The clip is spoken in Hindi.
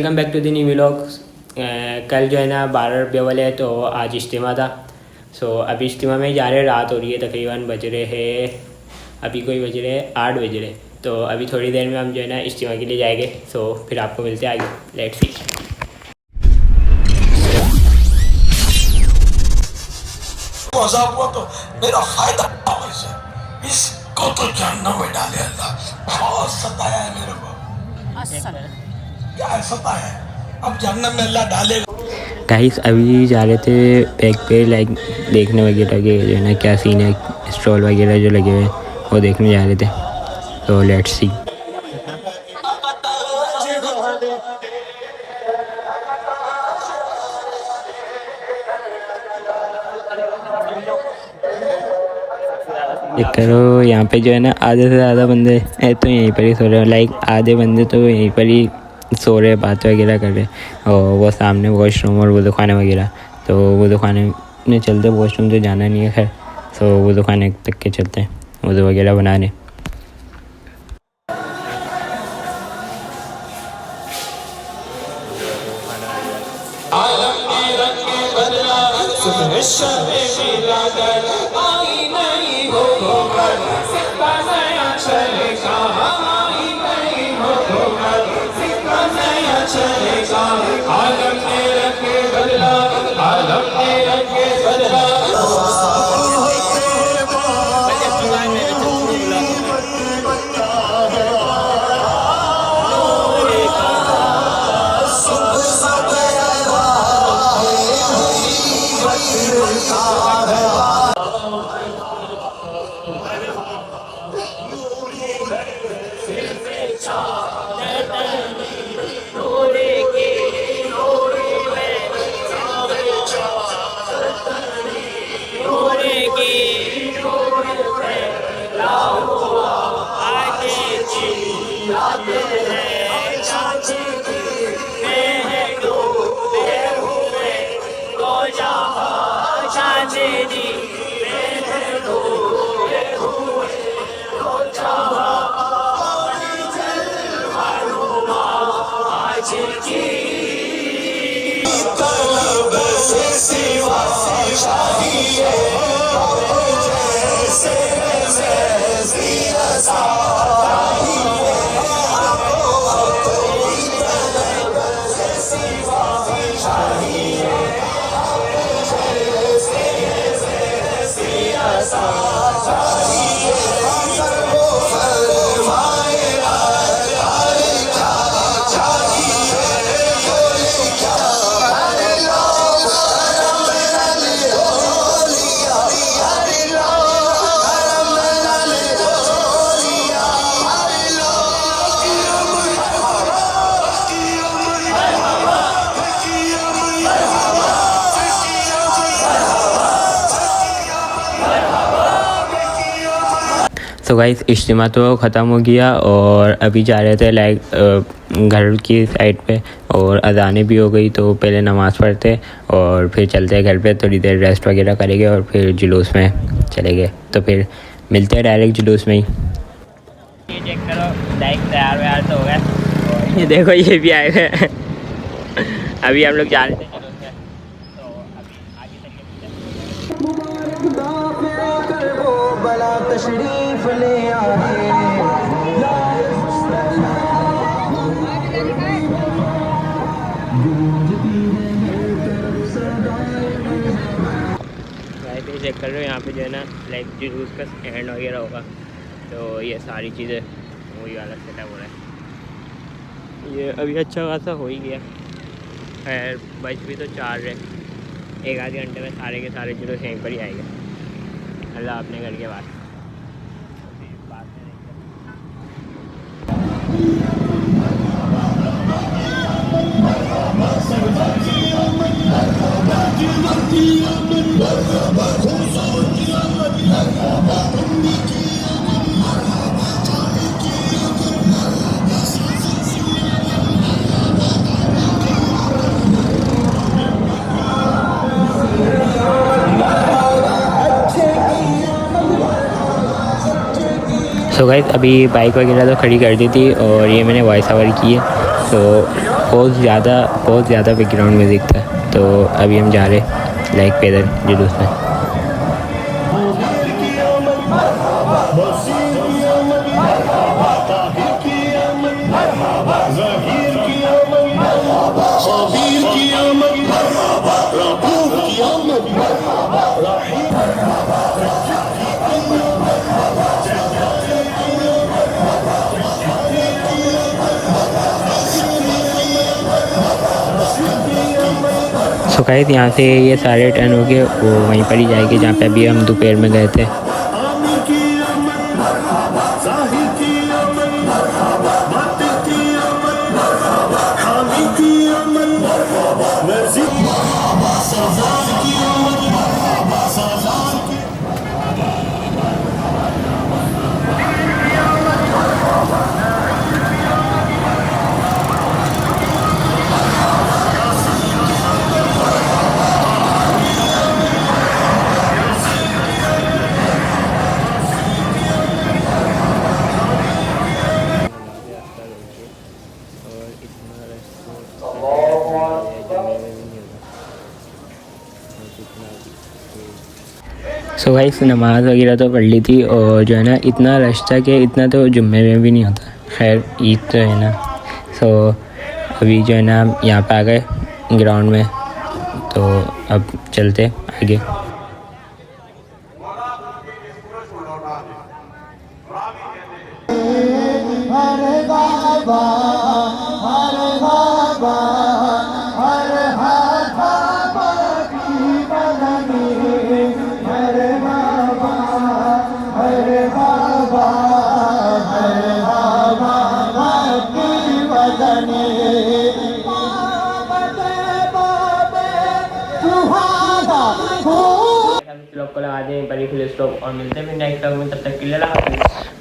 Welcome back to the new vlog. कल जो है ना 12 रुपये वाले है, तो आज इज्तिमा था। अभी इज्तिमा में जा रहे, रात हो रही है, तकरीबन बज रहे हैं, अभी कोई बज रहे 8 बज रहे। तो अभी थोड़ी देर में हम जो है ना इज्तिमा के लिए जाएंगे। फिर आपको मिलते हैं आगे। Let's see. अज़ाब हुआ तो मेरा फायदा इसको तो जहन्नम में डाले अल्लाह। बहुत सताया है मेरे को, क्या सताया है, अब जहन्नम में अल्लाह डालेगा। गाइस अभी जा रहे थे बैग पे लाइक देखने वगैरह के जो है ना क्या सीन है, स्टॉल वगैरह जो लगे हुए हैं वो देखने जा रहे थे। तो लेट्स सी। चेक करो यहाँ पे जो है ना आधे से ज़्यादा बंदे हैं तो यहीं पर ही सो रहे हैं। लाइक आधे बंदे तो यहीं पर ही सो रहे, बात वगैरह कर रहे, और वो सामने वॉशरूम और वो दुकानें वगैरह। तो वो दुकानें में चलते, वॉशरूम तो जाना नहीं है खैर। वो दुकानें तक के चलते हैं, वज़ू वगैरह बनाने। तो गाइस इज्तिमा तो ख़त्म हो गया और अभी जा रहे थे लाइक घर की साइड पे, और अज़ानें भी हो गई। तो पहले नमाज़ पढ़ते और फिर चलते हैं घर पे, थोड़ी देर रेस्ट वगैरह करेंगे और फिर जुलूस में चले गए। तो फिर मिलते हैं डायरेक्ट जुलूस में ही। ये चेक करो, लाइक तैयार व्यार तो हो गए। ये देखो ये भी आए हुए हैं। अभी हम लोग जा रहे थे जुलूस में, तो अभी आगे तशरीफ ले आए। चेक कर रहे हो यहाँ पे जो है ना लाइक जुलूस का स्टैंड वगैरह होगा। तो ये सारी चीज़ें वही वाला सेटअप हो रहा है। ये अभी अच्छा खासा हो ही गया। खैर बज भी तो 4 रहे, 1 आधे घंटे में सारे के सारे जुलूस यहीं पर ही आएंगे। अल्लाह अपने घर के बाद सो गाइस अभी बाइक वगैरह तो खड़ी कर दी थी और ये मैंने वॉइस ओवर की है। तो बहुत ज़्यादा बैकग्राउंड म्यूज़िक था। तो अभी हम जा रहे लाइक पैदल जुलूस में। सो गाइस यहाँ से ये सारे टर्न हो गए, वो वहीं पर ही जाएंगे जहाँ पे अभी हम दोपहर में गए थे। सो गाइस नमाज़ वगैरह तो पढ़ ली थी, और जो है ना इतना रश था कि इतना तो जुम्मे में भी नहीं होता। खैर ईद तो है ना। सो अभी जो है ना हम यहाँ पे आ गए ग्राउंड में, तो अब चलते आगे। ब्लॉग को लगा दें बड़ी फुल स्टॉप, और मिलते हैं फिर नेक्स्ट ब्लॉग में। तब तक के लिए अल्लाह हाफ़िज़।